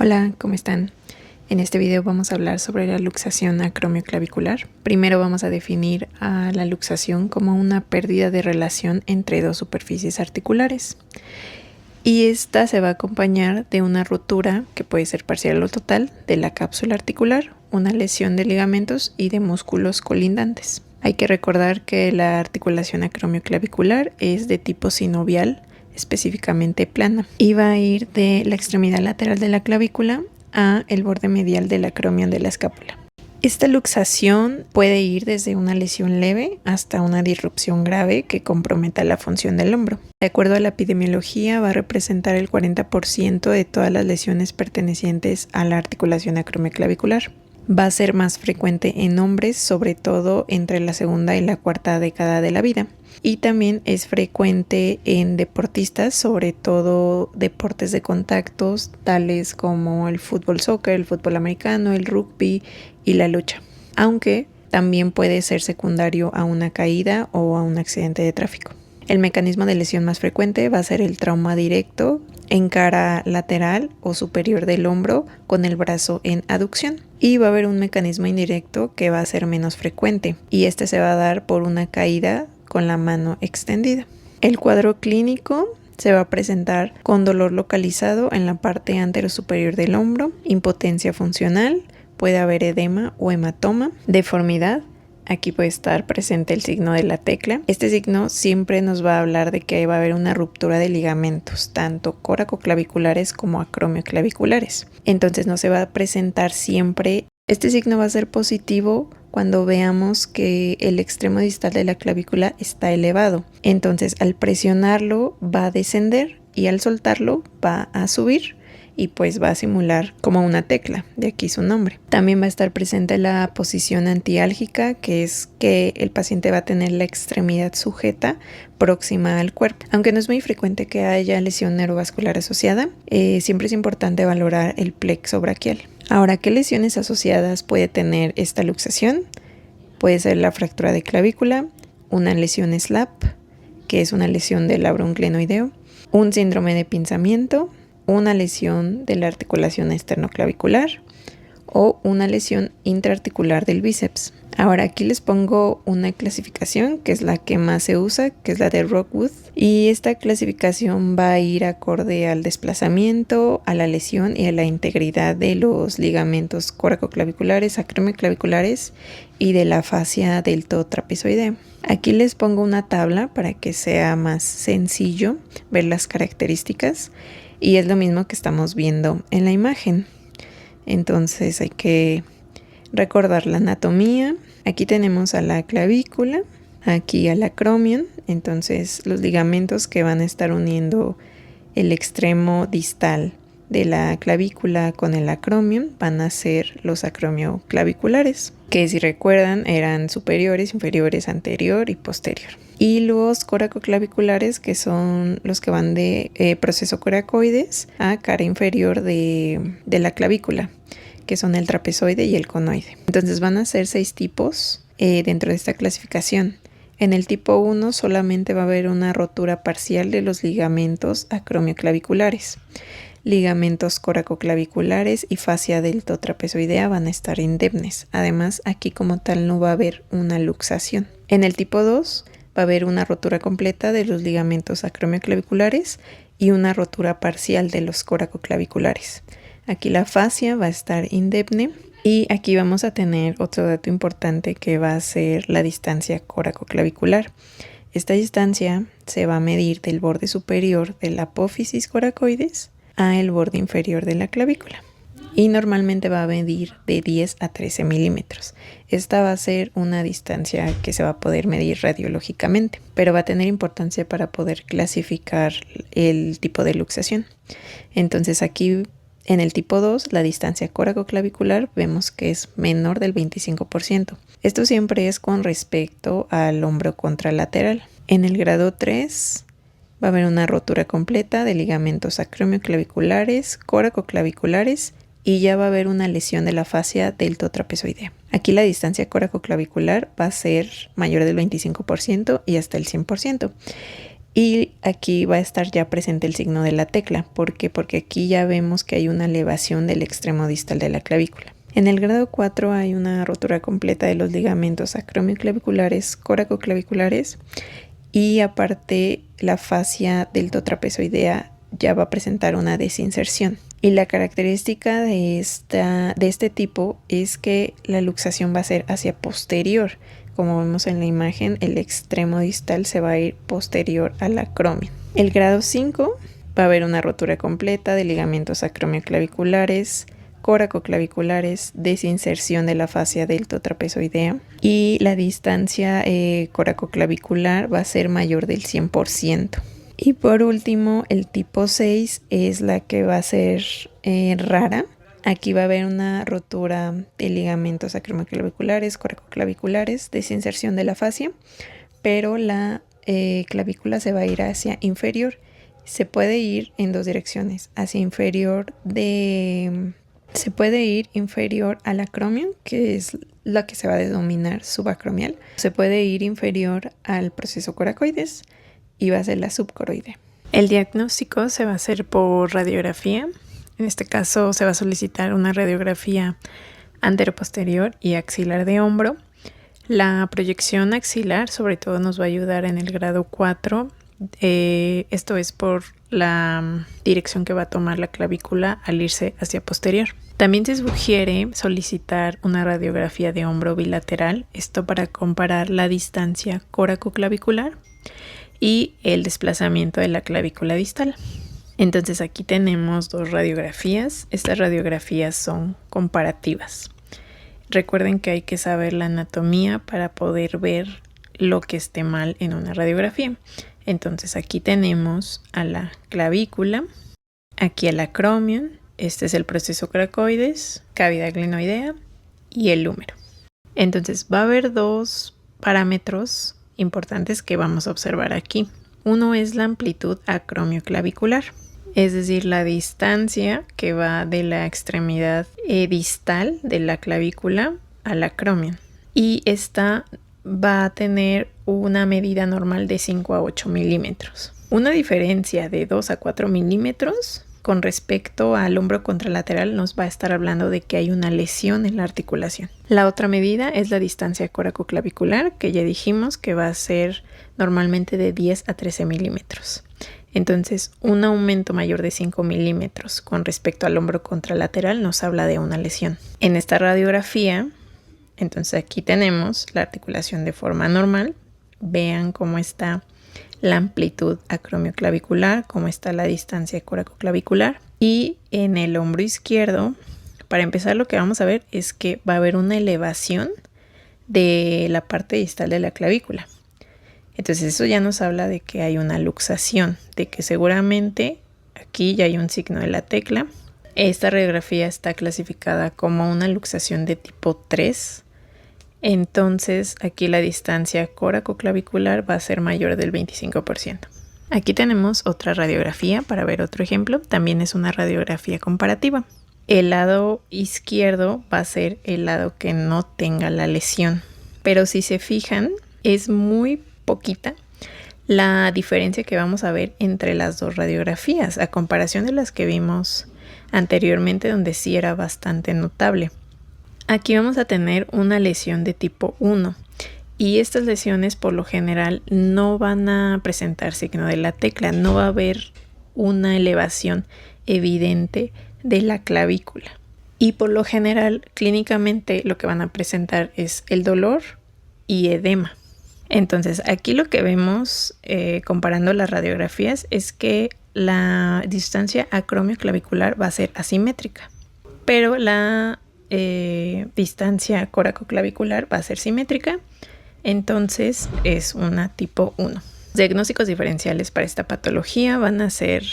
Hola, ¿cómo están? En este video vamos a hablar sobre la luxación acromioclavicular. Primero vamos a definir a la luxación como una pérdida de relación entre dos superficies articulares. Y esta se va a acompañar de una rotura, que puede ser parcial o total, de la cápsula articular, una lesión de ligamentos y de músculos colindantes. Hay que recordar que la articulación acromioclavicular es de tipo sinovial, específicamente plana, y va a ir de la extremidad lateral de la clavícula a el borde medial del acromion de la escápula. Esta luxación puede ir desde una lesión leve hasta una disrupción grave que comprometa la función del hombro. De acuerdo a la epidemiología, va a representar el 40% de todas las lesiones pertenecientes a la articulación acromioclavicular. Va a ser más frecuente en hombres, sobre todo entre la segunda y la cuarta década de la vida. Y también es frecuente en deportistas, sobre todo deportes de contactos, tales como el fútbol soccer, el fútbol americano, el rugby y la lucha. Aunque también puede ser secundario a una caída o a un accidente de tráfico. El mecanismo de lesión más frecuente va a ser el trauma directo en cara lateral o superior del hombro con el brazo en aducción. Y va a haber un mecanismo indirecto que va a ser menos frecuente, y este se va a dar por una caída con la mano extendida. El cuadro clínico se va a presentar con dolor localizado en la parte anterosuperior del hombro, impotencia funcional, puede haber edema o hematoma, deformidad. Aquí puede estar presente el signo de la tecla. Este signo siempre nos va a hablar de que va a haber una ruptura de ligamentos, tanto coracoclaviculares como acromioclaviculares. Entonces no se va a presentar siempre. Este signo va a ser positivo cuando veamos que el extremo distal de la clavícula está elevado. Entonces al presionarlo va a descender y al soltarlo va a subir. Y pues va a simular como una tecla, de aquí su nombre. También va a estar presente la posición antiálgica, que es que el paciente va a tener la extremidad sujeta próxima al cuerpo. Aunque no es muy frecuente que haya lesión neurovascular asociada, siempre es importante valorar el plexo braquial. Ahora, ¿qué lesiones asociadas puede tener esta luxación? Puede ser la fractura de clavícula, una lesión SLAP, que es una lesión del labrum glenoideo, un síndrome de pinzamiento, una lesión de la articulación esternoclavicular o una lesión intraarticular del bíceps. Ahora aquí les pongo una clasificación que es la que más se usa, que es la de Rockwood, y esta clasificación va a ir acorde al desplazamiento, a la lesión y a la integridad de los ligamentos coracoclaviculares, acromioclaviculares y de la fascia del todo trapezoideo. Aquí les pongo una tabla para que sea más sencillo ver las características. Y es lo mismo que estamos viendo en la imagen. Entonces hay que recordar la anatomía. Aquí tenemos a la clavícula, aquí al acromion. Entonces los ligamentos que van a estar uniendo el extremo distal de la clavícula con el acromion van a ser los acromioclaviculares, que si recuerdan eran superiores, inferiores, anterior y posterior. Y los coracoclaviculares, que son los que van de proceso coracoides a cara inferior de la clavícula, que son el trapezoide y el conoide. Entonces van a ser 6 tipos dentro de esta clasificación. En el tipo 1 solamente va a haber una rotura parcial de los ligamentos acromioclaviculares. Ligamentos coracoclaviculares y fascia deltotrapezoidea van a estar indemnes. Además, aquí como tal no va a haber una luxación. En el tipo 2 va a haber una rotura completa de los ligamentos acromioclaviculares y una rotura parcial de los coracoclaviculares. Aquí la fascia va a estar indemne y aquí vamos a tener otro dato importante que va a ser la distancia coracoclavicular. Esta distancia se va a medir del borde superior de la apófisis coracoides a el borde inferior de la clavícula. Y normalmente va a medir de 10 a 13 milímetros. Esta va a ser una distancia que se va a poder medir radiológicamente, pero va a tener importancia para poder clasificar el tipo de luxación. Entonces aquí en el tipo 2, la distancia coracoclavicular vemos que es menor del 25%. Esto siempre es con respecto al hombro contralateral. En el grado 3 va a haber una rotura completa de ligamentos acromioclaviculares, coracoclaviculares y ya va a haber una lesión de la fascia deltotrapezoidea. Aquí la distancia coracoclavicular va a ser mayor del 25% y hasta el 100%. Y aquí va a estar ya presente el signo de la tecla. ¿Por qué? Porque aquí ya vemos que hay una elevación del extremo distal de la clavícula. En el grado 4 hay una rotura completa de los ligamentos acromioclaviculares, córacoclaviculares, y aparte la fascia deltotrapezoidea ya va a presentar una desinserción. Y la característica de este tipo es que la luxación va a ser hacia posterior. Como vemos en la imagen, el extremo distal se va a ir posterior al acromio. El grado 5 va a haber una rotura completa de ligamentos acromioclaviculares, coracoclaviculares, desinserción de la fascia deltotrapezoidea, y la distancia coracoclavicular va a ser mayor del 100%. Y por último, el tipo 6 es la que va a ser rara. Aquí va a haber una rotura de ligamentos acromioclaviculares, coracoclaviculares, desinserción de la fascia, pero la clavícula se va a ir hacia inferior. Se puede ir en dos direcciones, se puede ir inferior al acromio, que es la que se va a denominar subacromial. Se puede ir inferior al proceso coracoides y va a ser la subcoroidea. El diagnóstico se va a hacer por radiografía. En este caso se va a solicitar una radiografía anteroposterior y axilar de hombro. La proyección axilar sobre todo nos va a ayudar en el grado 4. Esto es por la dirección que va a tomar la clavícula al irse hacia posterior. También se sugiere solicitar una radiografía de hombro bilateral, esto para comparar la distancia coracoclavicular y el desplazamiento de la clavícula distal. Entonces aquí tenemos dos radiografías. Estas radiografías son comparativas. Recuerden que hay que saber la anatomía para poder ver lo que esté mal en una radiografía. Entonces aquí tenemos a la clavícula, aquí el acromio, este es el proceso coracoides, cavidad glenoidea y el húmero. Entonces va a haber dos parámetros importantes que vamos a observar aquí. Uno es la amplitud acromioclavicular, es decir, la distancia que va de la extremidad distal de la clavícula al acromio. Y esta va a tener una medida normal de 5 a 8 milímetros. Una diferencia de 2 a 4 milímetros con respecto al hombro contralateral nos va a estar hablando de que hay una lesión en la articulación. La otra medida es la distancia coracoclavicular, que ya dijimos que va a ser normalmente de 10 a 13 milímetros. Entonces, un aumento mayor de 5 milímetros con respecto al hombro contralateral nos habla de una lesión. En esta radiografía, entonces aquí tenemos la articulación de forma normal. Vean cómo está la amplitud acromioclavicular, cómo está la distancia coracoclavicular. Y en el hombro izquierdo, para empezar, lo que vamos a ver es que va a haber una elevación de la parte distal de la clavícula. Entonces eso ya nos habla de que hay una luxación, de que seguramente aquí ya hay un signo de la tecla. Esta radiografía está clasificada como una luxación de tipo 3. Entonces aquí la distancia coracoclavicular va a ser mayor del 25%. Aquí tenemos otra radiografía para ver otro ejemplo. También es una radiografía comparativa. El lado izquierdo va a ser el lado que no tenga la lesión. Pero si se fijan, es muy poquita la diferencia que vamos a ver entre las dos radiografías, a comparación de las que vimos anteriormente, donde sí era bastante notable. Aquí vamos a tener una lesión de tipo 1 y estas lesiones por lo general no van a presentar signo de la tecla, no va a haber una elevación evidente de la clavícula. Y por lo general clínicamente lo que van a presentar es el dolor y edema. Entonces aquí lo que vemos comparando las radiografías es que la distancia acromioclavicular va a ser asimétrica, pero la distancia coracoclavicular va a ser simétrica, entonces es una tipo 1. Diagnósticos diferenciales para esta patología van a ser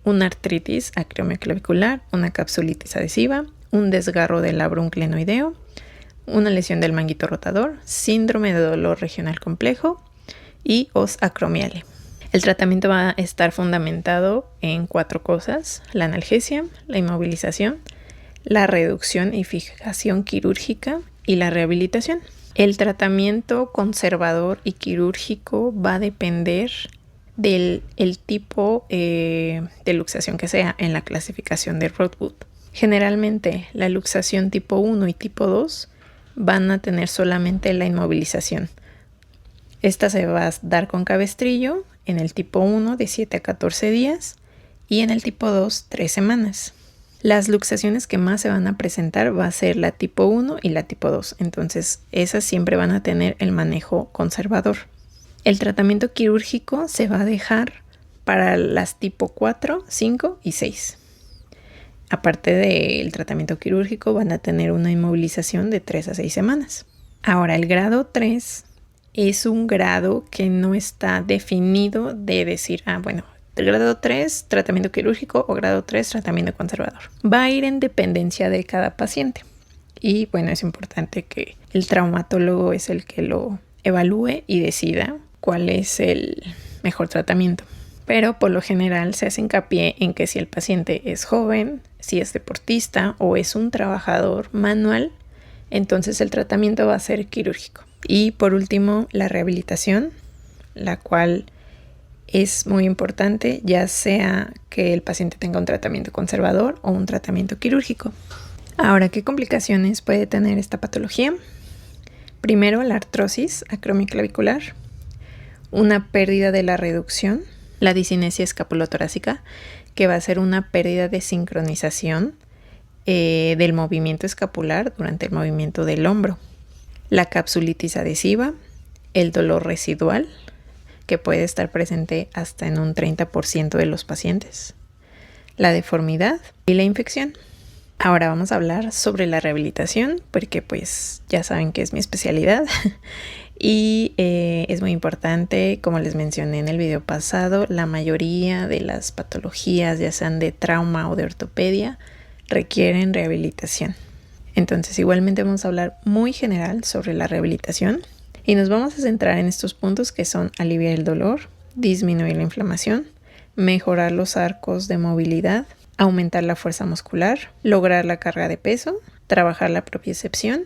una artritis acromioclavicular, una capsulitis adhesiva, un desgarro del labrum glenoideo, una lesión del manguito rotador, síndrome de dolor regional complejo y os acromiale. El tratamiento va a estar fundamentado en 4 cosas: la analgesia, la inmovilización, la reducción y fijación quirúrgica y la rehabilitación. El tratamiento conservador y quirúrgico va a depender del el tipo de luxación que sea en la clasificación de Rodwood. Generalmente la luxación tipo 1 y tipo 2 van a tener solamente la inmovilización. Esta se va a dar con cabestrillo en el tipo 1 de 7 a 14 días y en el tipo 2 3 semanas. Las luxaciones que más se van a presentar va a ser la tipo 1 y la tipo 2, entonces esas siempre van a tener el manejo conservador. El tratamiento quirúrgico se va a dejar para las tipo 4, 5 y 6. Aparte del tratamiento quirúrgico van a tener una inmovilización de 3 a 6 semanas. Ahora, el grado 3 es un grado que no está definido de decir, bueno, el grado 3 tratamiento quirúrgico o grado 3 tratamiento conservador. Va a ir en dependencia de cada paciente. Y bueno, es importante que el traumatólogo es el que lo evalúe y decida cuál es el mejor tratamiento. Pero por lo general se hace hincapié en que si el paciente es joven, si es deportista o es un trabajador manual, entonces el tratamiento va a ser quirúrgico. Y por último, la rehabilitación, la cual es muy importante, ya sea que el paciente tenga un tratamiento conservador o un tratamiento quirúrgico. Ahora, ¿qué complicaciones puede tener esta patología? Primero, la artrosis acromioclavicular, una pérdida de la reducción, la discinesia escapulotorácica, que va a ser una pérdida de sincronización del movimiento escapular durante el movimiento del hombro, la capsulitis adhesiva, el dolor residual, que puede estar presente hasta en un 30% de los pacientes, la deformidad y la infección. Ahora vamos a hablar sobre la rehabilitación, porque pues ya saben que es mi especialidad. Y es muy importante, como les mencioné en el video pasado, la mayoría de las patologías, ya sean de trauma o de ortopedia, requieren rehabilitación. Entonces, igualmente vamos a hablar muy general sobre la rehabilitación y nos vamos a centrar en estos puntos que son aliviar el dolor, disminuir la inflamación, mejorar los arcos de movilidad, aumentar la fuerza muscular, lograr la carga de peso, trabajar la propiocepción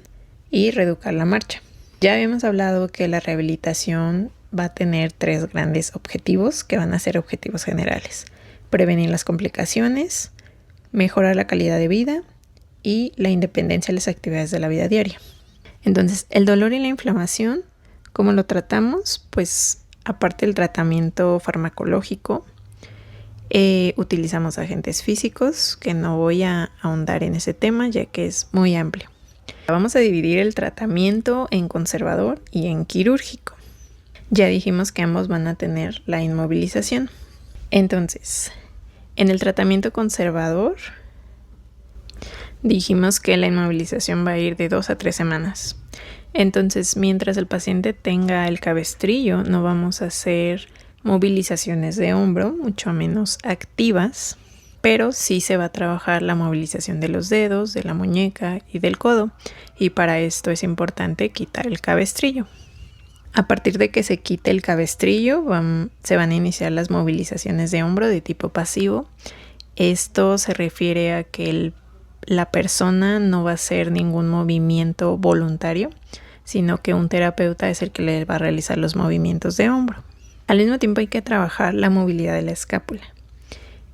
y reeducar la marcha. Ya habíamos hablado que la rehabilitación va a tener 3 grandes objetivos que van a ser objetivos generales: prevenir las complicaciones, mejorar la calidad de vida y la independencia de las actividades de la vida diaria. Entonces, el dolor y la inflamación, ¿cómo lo tratamos? Pues aparte del tratamiento farmacológico, utilizamos agentes físicos, que no voy a ahondar en ese tema ya que es muy amplio. Vamos a dividir el tratamiento en conservador y en quirúrgico. Ya dijimos que ambos van a tener la inmovilización. Entonces, en el tratamiento conservador, dijimos que la inmovilización va a ir de 2 a 3 semanas. Entonces, mientras el paciente tenga el cabestrillo, no vamos a hacer movilizaciones de hombro, mucho menos activas, pero sí se va a trabajar la movilización de los dedos, de la muñeca y del codo, y para esto es importante quitar el cabestrillo. A partir de que se quite el cabestrillo, se van a iniciar las movilizaciones de hombro de tipo pasivo. Esto se refiere a que la persona no va a hacer ningún movimiento voluntario, sino que un terapeuta es el que le va a realizar los movimientos de hombro. Al mismo tiempo hay que trabajar la movilidad de la escápula.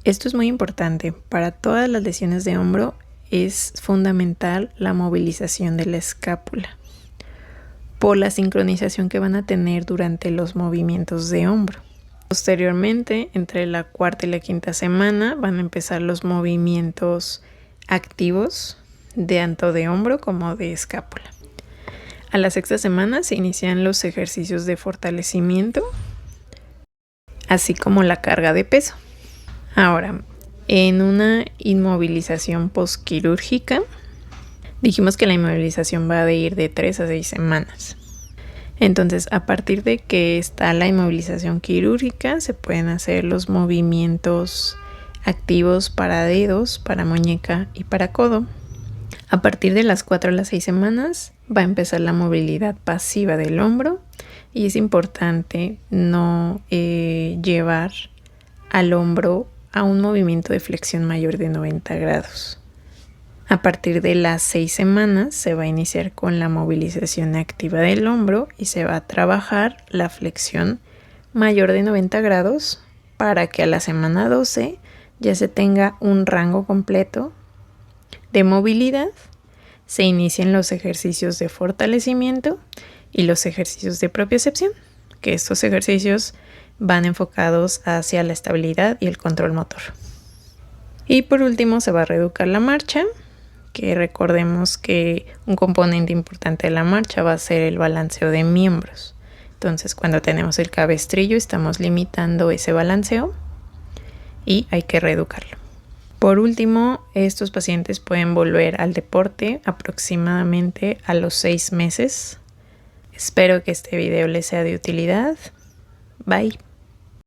Esto es muy importante. Para todas las lesiones de hombro es fundamental la movilización de la escápula por la sincronización que van a tener durante los movimientos de hombro. Posteriormente, entre la 4ª y la 5ª semana, van a empezar los movimientos activos tanto de hombro como de escápula. A la 6ª semana se inician los ejercicios de fortalecimiento, así como la carga de peso. Ahora, en una inmovilización posquirúrgica, dijimos que la inmovilización va a ir de 3 a 6 semanas. Entonces, a partir de que está la inmovilización quirúrgica, se pueden hacer los movimientos activos para dedos, para muñeca y para codo. A partir de las 4 a las 6 semanas va a empezar la movilidad pasiva del hombro y es importante no llevar al hombro a un movimiento de flexión mayor de 90 grados. A partir de las 6 semanas se va a iniciar con la movilización activa del hombro y se va a trabajar la flexión mayor de 90 grados para que a la semana 12 ya se tenga un rango completo de movilidad, se inicien los ejercicios de fortalecimiento y los ejercicios de propiocepción, que estos ejercicios van enfocados hacia la estabilidad y el control motor. Y por último se va a reeducar la marcha, que recordemos que un componente importante de la marcha va a ser el balanceo de miembros. Entonces, cuando tenemos el cabestrillo estamos limitando ese balanceo y hay que reeducarlo. Por último, estos pacientes pueden volver al deporte aproximadamente a los 6 meses. Espero que este video les sea de utilidad. Bye.